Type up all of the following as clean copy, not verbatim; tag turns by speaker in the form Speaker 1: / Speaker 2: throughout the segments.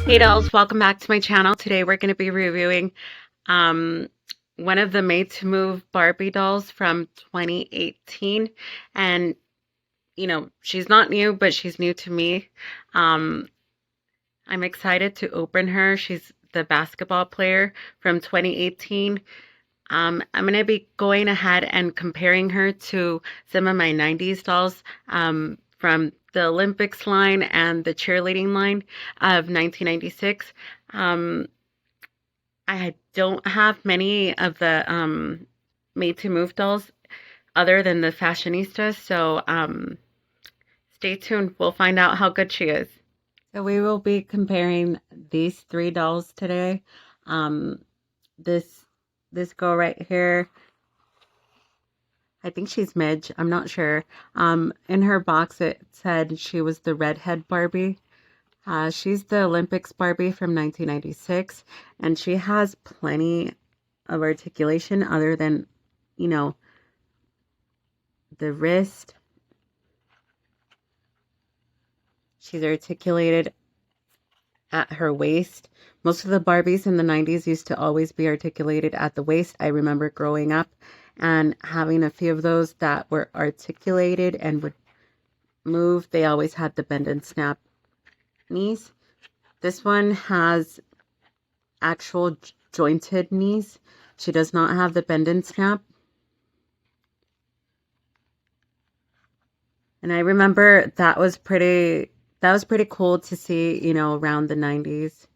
Speaker 1: Hey dolls, welcome back to my channel. Today we're going to be reviewing um, one of the Made to Move Barbie dolls from 2018. And, she's not new, but she's new to me. Um, I'm excited to open her. She's the basketball player from 2018. I'm going to be going ahead and comparing her to some of my 90s dolls from the Olympics line and the cheerleading line of 1996. Um, I don't have many of the made to move dolls other than the fashionistas, so stay tuned. We'll find out how good she is. So we will be comparing these three dolls today. Um, this this girl right here, I think she's Midge. I'm not sure. In her box it said she was the redhead Barbie. She's the Olympics Barbie from 1996, and she has plenty of articulation other than, you know, the wrist. She's articulated at her waist. Most of the Barbies in the 90s used to always be articulated at the waist. I remember growing up and having a few of those that were articulated and would move. They always had the bend and snap knees. This one has actual jointed knees. She does not have the bend and snap. And I remember that was pretty cool to see, around the 90s.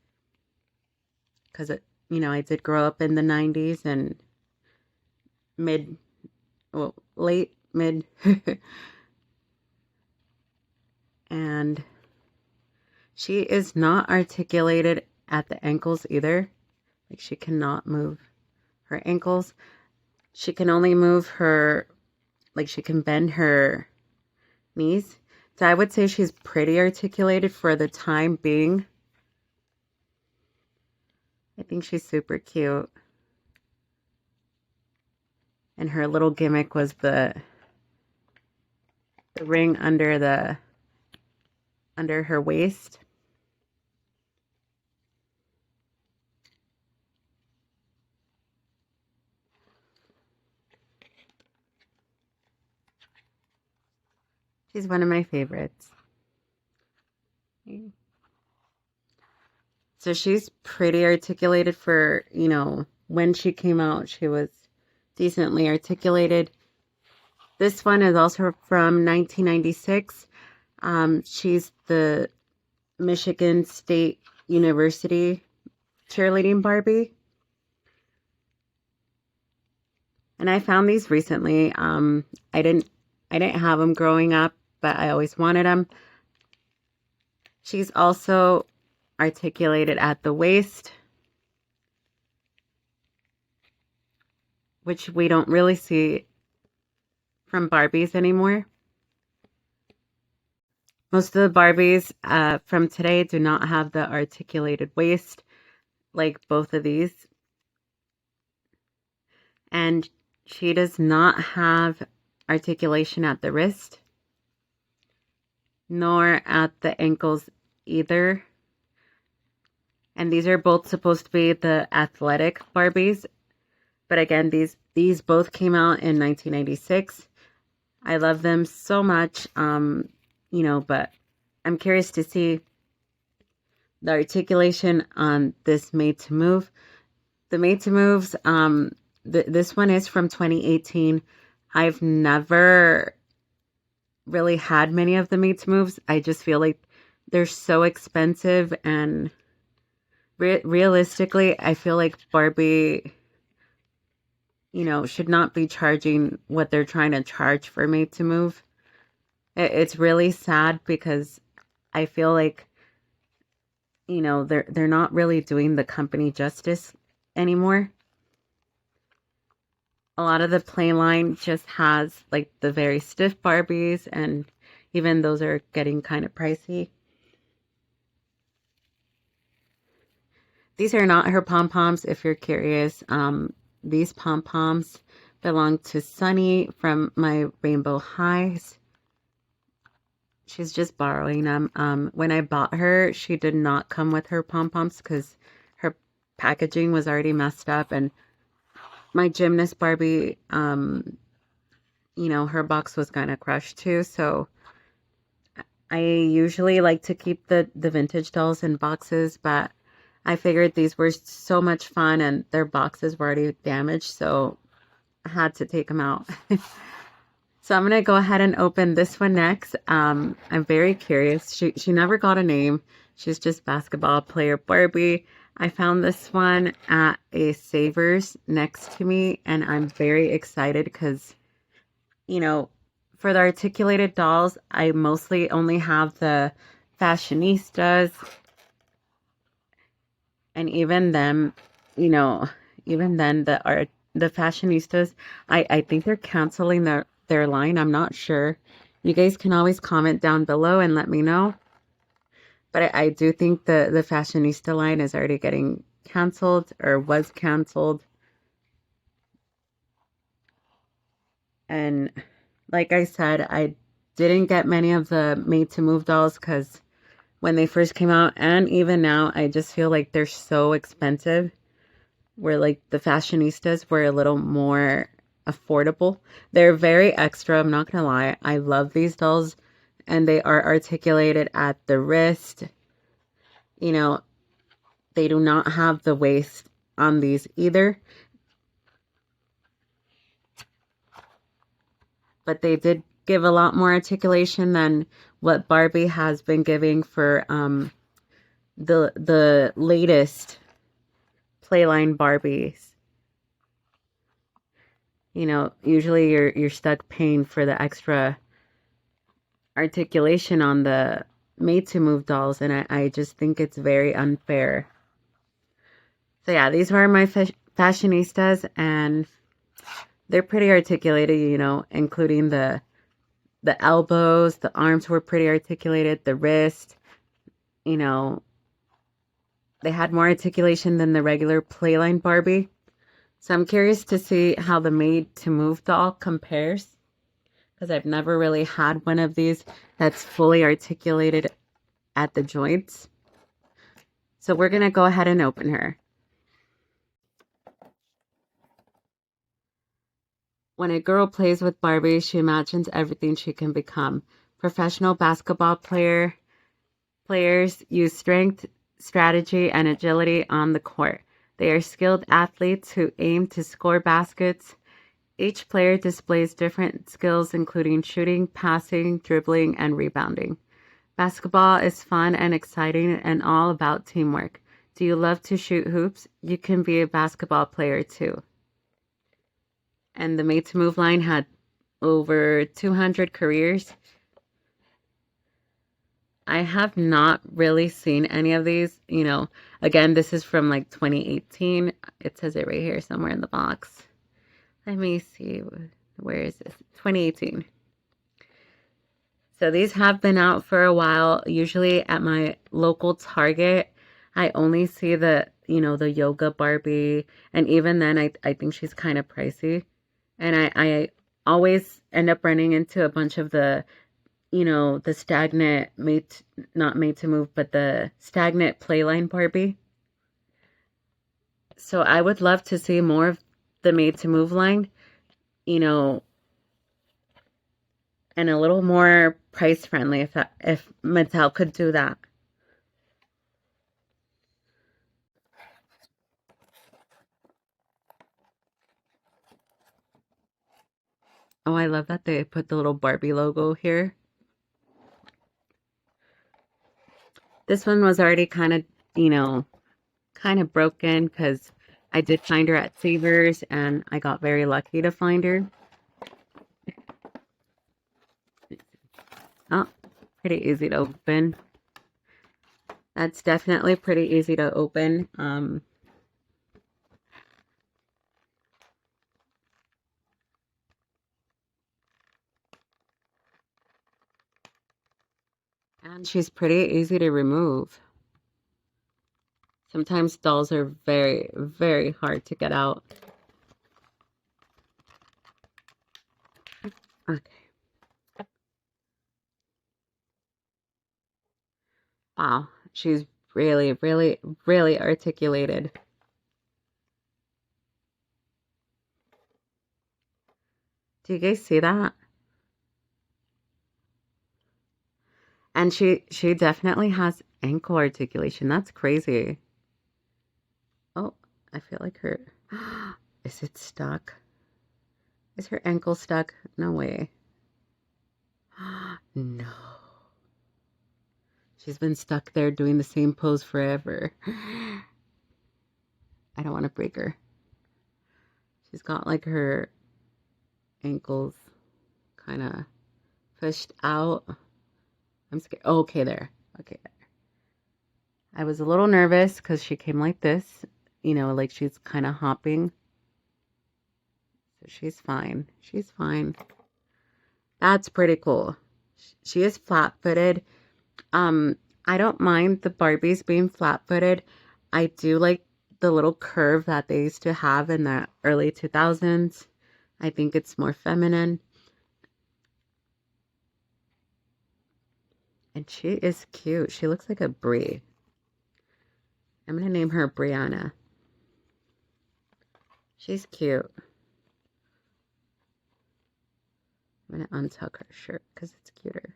Speaker 1: Because, I did grow up in the 90s and late, mid. And she is not articulated at the ankles either. Like, she cannot move her ankles. She can only move she can bend her knees. So I would say she's pretty articulated for the time being. I think she's super cute. And her little gimmick was the ring under her waist. She's one of my favorites. So she's pretty articulated for, when she came out, she was decently articulated. This one is also from 1996. She's the Michigan State University cheerleading Barbie. And I found these recently. I didn't have them growing up, but I always wanted them. She's also articulated at the waist, which we don't really see from Barbies anymore. Most of the Barbies from today do not have the articulated waist like both of these. And she does not have articulation at the wrist, nor at the ankles either. And these are both supposed to be the athletic Barbies. But again, these both came out in 1996. I love them so much, but I'm curious to see the articulation on this Made to Move. The Made to Moves, this one is from 2018. I've never really had many of the Made to Moves. I just feel like they're so expensive, and realistically, I feel like Barbie, should not be charging what they're trying to charge for Made to Move. It's really sad because I feel like, they're not really doing the company justice anymore. A lot of the plain line just has like the very stiff Barbies, and even those are getting kind of pricey. These are not her pom-poms, if you're curious. These pom-poms belong to Sunny from my Rainbow Highs. She's just borrowing them. When I bought her, she did not come with her pom-poms because her packaging was already messed up. And my gymnast Barbie, her box was kind of crushed too. So I usually like to keep the vintage dolls in boxes, but I figured these were so much fun and their boxes were already damaged, so I had to take them out. So I'm gonna go ahead and open this one next. I'm very curious. She never got a name. She's just basketball player Barbie. I found this one at a Savers next to me, and I'm very excited because, for the articulated dolls, I mostly only have the fashionistas, and even them, you know, even then the fashionistas, I think they're canceling their line. I'm not sure. You guys can always comment down below and let me know. But I do think the fashionista line is already getting canceled or was canceled. And like I said, I didn't get many of the made to move dolls because when they first came out and even now, I just feel like they're so expensive. Where like the fashionistas were a little more affordable. They're very extra, I'm not gonna lie. I love these dolls and they are articulated at the wrist. You know, they do not have the waist on these either. But they did give a lot more articulation than what Barbie has been giving for the latest Playline Barbies. Usually you're stuck paying for the extra articulation on the made to move dolls, and I just think it's very unfair. So yeah, these were my fashionistas, and they're pretty articulated, including the elbows, the arms were pretty articulated, the wrist, you know, they had more articulation than the regular Playline Barbie. So I'm curious to see how the made to move doll compares, because I've never really had one of these that's fully articulated at the joints. So we're going to go ahead and open her. When a girl plays with Barbie, she imagines everything she can become. Professional basketball players use strength, strategy, and agility on the court. They are skilled athletes who aim to score baskets. Each player displays different skills, including shooting, passing, dribbling, and rebounding. Basketball is fun and exciting and all about teamwork. Do you love to shoot hoops? You can be a basketball player too. And the Made to Move line had over 200 careers. I have not really seen any of these. Again, this is from like 2018. It says it right here somewhere in the box. Let me see. Where is this? 2018. So these have been out for a while. Usually at my local Target, I only see the yoga Barbie. And even then, I think she's kind of pricey. And I always end up running into a bunch of the stagnant not made to move, but the stagnant Playline Barbie. So I would love to see more of the made to move line, and a little more price friendly if Mattel could do that. Oh, I love that they put the little Barbie logo here. This one was already kind of broken because I did find her at Savers and I got very lucky to find her. Oh, pretty easy to open. That's definitely pretty easy to open. And she's pretty easy to remove. Sometimes dolls are very, very hard to get out. Okay. Wow, she's really, really, really articulated. Do you guys see that? And she definitely has ankle articulation. That's crazy. Oh, I feel like her. Is it stuck? Is her ankle stuck? No way. No. She's been stuck there doing the same pose forever. I don't want to break her. She's got like her ankles kind of pushed out. I'm scared. Oh, okay, there. Okay, there. I was a little nervous because she came like this, like she's kind of hopping. So she's fine. She's fine. That's pretty cool. She is flat-footed. I don't mind the Barbies being flat-footed. I do like the little curve that they used to have in the early 2000s. I think it's more feminine. And she is cute. She looks like a Brie. I'm going to name her Brianna. She's cute. I'm going to untuck her shirt because it's cuter.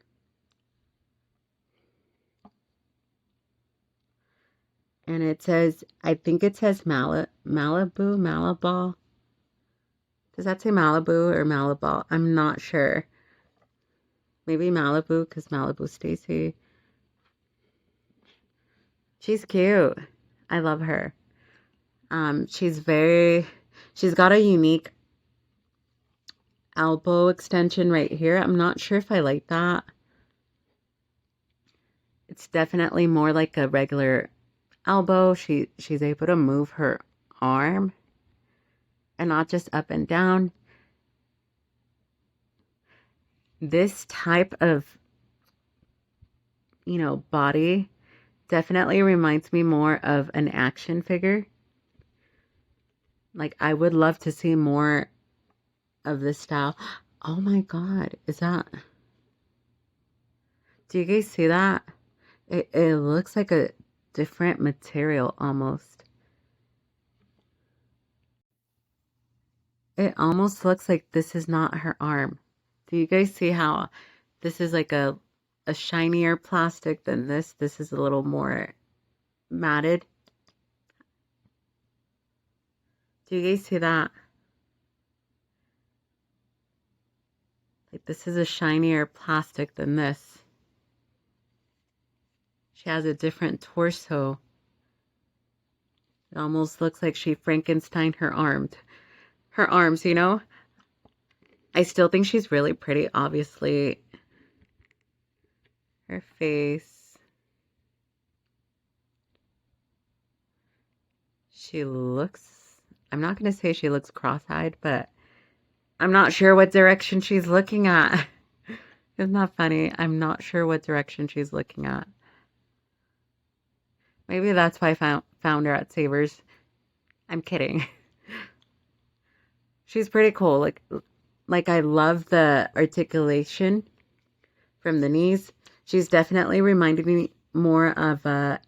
Speaker 1: And it says, I think it says Malibu. Does that say Malibu or Malibal? I'm not sure. Maybe Malibu because Malibu Stacy. She's cute. I love her. She's got a unique elbow extension right here. I'm not sure if I like that. It's definitely more like a regular elbow. She's able to move her arm and not just up and down. This type of, body definitely reminds me more of an action figure. Like, I would love to see more of this style. Oh my God, do you guys see that? It looks like a different material almost. It almost looks like this is not her arm. Do you guys see how this is like a shinier plastic than this? This is a little more matted. Do you guys see that? Like this is a shinier plastic than this. She has a different torso. It almost looks like she Frankenstein her arms. Her arms, I still think she's really pretty, obviously. Her face. I'm not going to say she looks cross-eyed, but I'm not sure what direction she's looking at. Isn't that funny? I'm not sure what direction she's looking at. Maybe that's why I found her at Savers. I'm kidding. She's pretty cool. Like I love the articulation from the knees. She's definitely reminded me more of a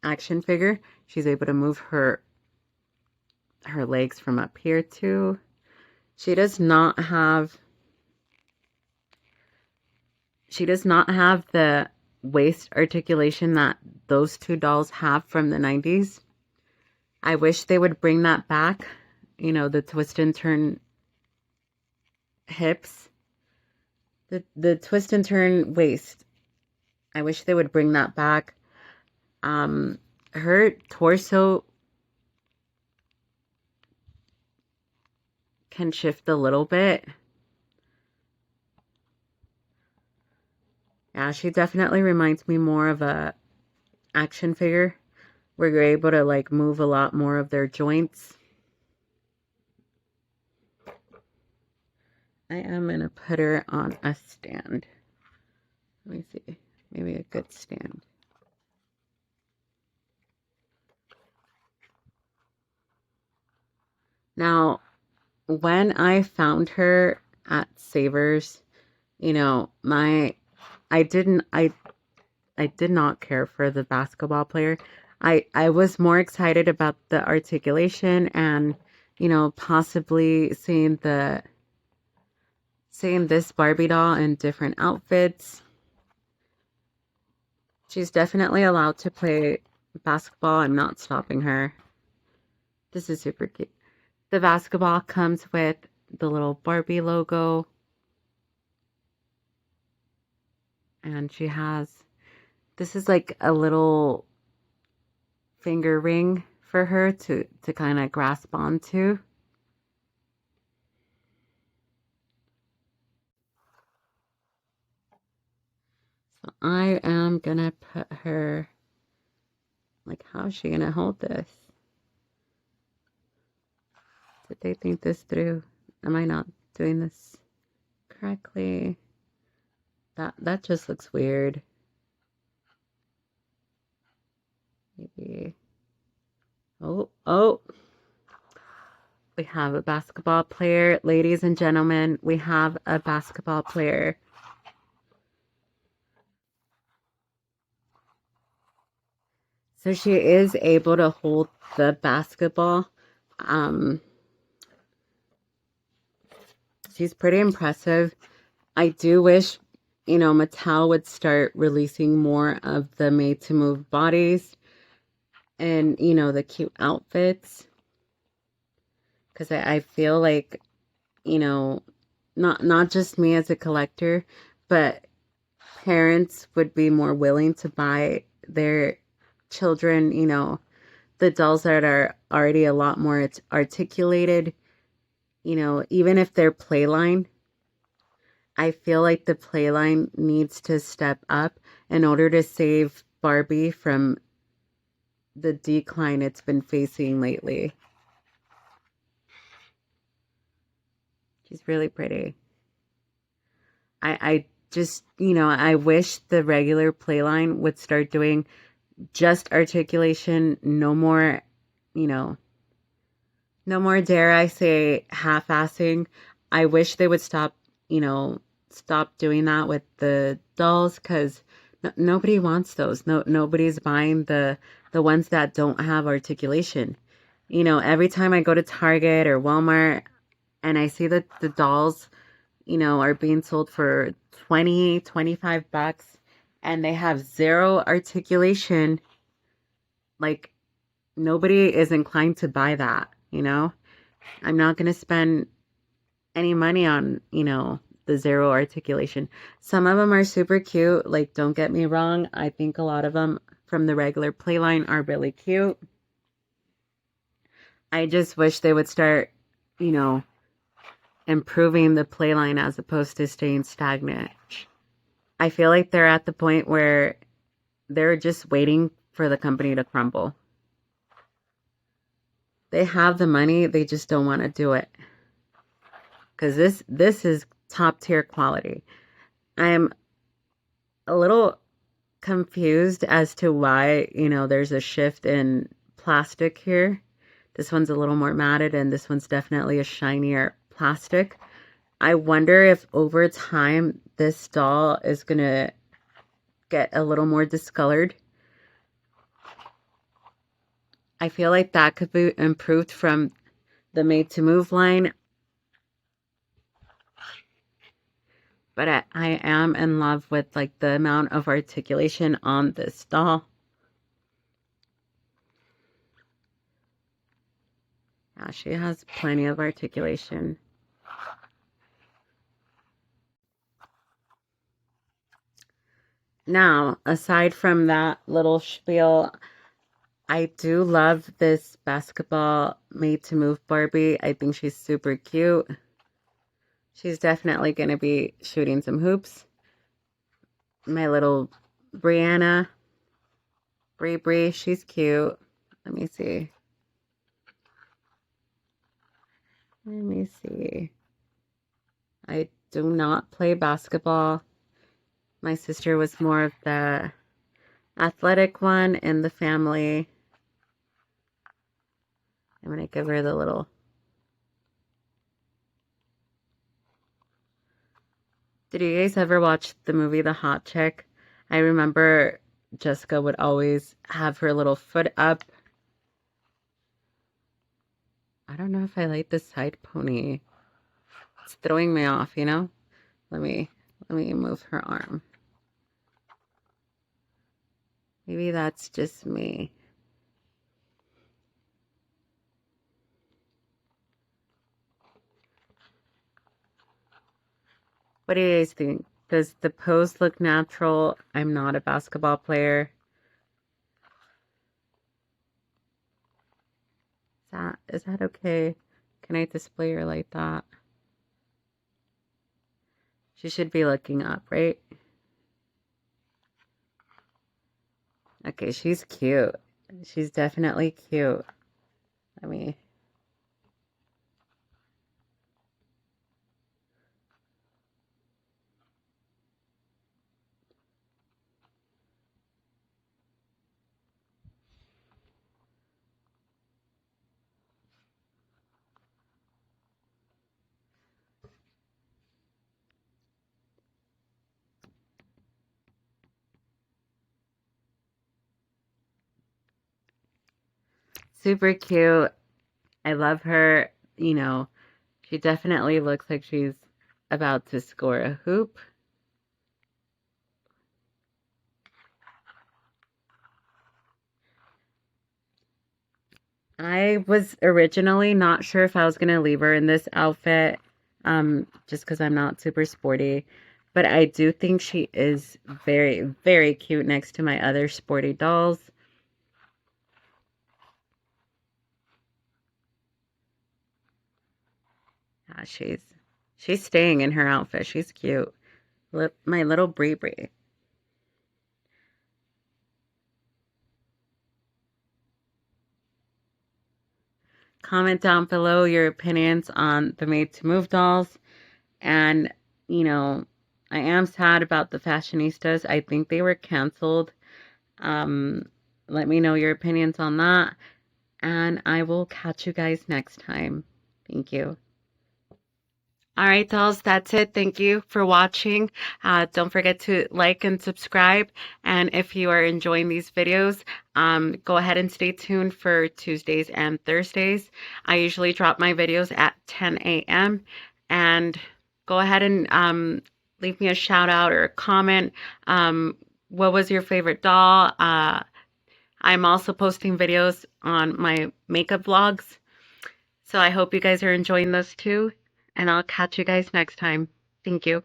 Speaker 1: action figure. She's able to move her legs from up here too. She does not have the waist articulation that those two dolls have from the 90s. I wish they would bring that back. The twist and turn hips. The twist and turn waist. I wish they would bring that back. Her torso can shift a little bit. Yeah, she definitely reminds me more of a action figure where you're able to like move a lot more of their joints. I am going to put her on a stand. Let me see. Maybe a good stand. Now, when I found her at Savers, I I did not care for the basketball player. I was more excited about the articulation and, possibly seeing this Barbie doll in different outfits. She's definitely allowed to play basketball. I'm not stopping her. This is super cute. The basketball comes with the little Barbie logo. And this is like a little finger ring for her to kind of grasp onto. So I am gonna put her, like, how is she gonna hold this? Did they think this through? Am I not doing this correctly? That just looks weird. Maybe. Oh. We have a basketball player. Ladies and gentlemen, we have a basketball player. So she is able to hold the basketball. She's pretty impressive. I do wish, Mattel would start releasing more of the made to move bodies and, the cute outfits. Because I feel like, not just me as a collector, but parents would be more willing to buy their children, the dolls that are already a lot more articulated, even if they're playline. I feel like the playline needs to step up in order to save Barbie from the decline it's been facing lately. She's really pretty. I just, I wish the regular playline would start doing just articulation, no more, no more, dare I say, half-assing. I wish they would stop doing that with the dolls, because nobody wants those. Nobody's buying the ones that don't have articulation. Every time I go to Target or Walmart and I see that the dolls, are being sold for 20, 25 bucks and they have zero articulation, like, nobody is inclined to buy that, I'm not going to spend any money on, the zero articulation. Some of them are super cute. Like, don't get me wrong. I think a lot of them from the regular playline are really cute. I just wish they would start, improving the playline as opposed to staying stagnant. I feel like they're at the point where they're just waiting for the company to crumble. They have the money, they just don't want to do it. Because this is top tier quality. I'm a little confused as to why, there's a shift in plastic here. This one's a little more matted and this one's definitely a shinier plastic. I wonder if over time this doll is going to get a little more discolored. I feel like that could be improved from the Made to Move line. But I am in love with, like, the amount of articulation on this doll. Yeah, she has plenty of articulation. Now, aside from that little spiel, I do love this basketball Made to Move Barbie. I think she's super cute. She's definitely going to be shooting some hoops. My little Brianna, Bree, she's cute. Let me see. I do not play basketball. My sister was more of the athletic one in the family. I'm going to give her the little... Did you guys ever watch the movie The Hot Chick? I remember Jessica would always have her little foot up. I don't know if I like this side pony. It's throwing me off, you know? Let me move her arm. Maybe that's just me. What do you guys think? Does the pose look natural? I'm not a basketball player. Is that okay? Can I display her like that? She should be looking up, right? Okay, she's cute. She's definitely cute. Let me. Super cute. I love her. You know, she definitely looks like she's about to score a hoop. I was originally not sure if I was going to leave her in this outfit, just because I'm not super sporty. But I do think she is very, very cute next to my other sporty dolls. Yeah, she's staying in her outfit. She's cute. My little Bree Bree. Comment down below your opinions on the Made to Move dolls. And, you know, I am sad about the fashionistas. I think they were canceled. Um, Let me know your opinions on that. And I will catch you guys next time. Thank you. All right, dolls, that's it. Thank you for watching. Don't forget to like and subscribe. And if you are enjoying these videos, go ahead and stay tuned for Tuesdays and Thursdays. I usually drop my videos at 10 a.m. And go ahead and leave me a shout out or a comment. What was your favorite doll? I'm also posting videos on my makeup vlogs. So I hope you guys are enjoying those too. And I'll catch you guys next time. Thank you.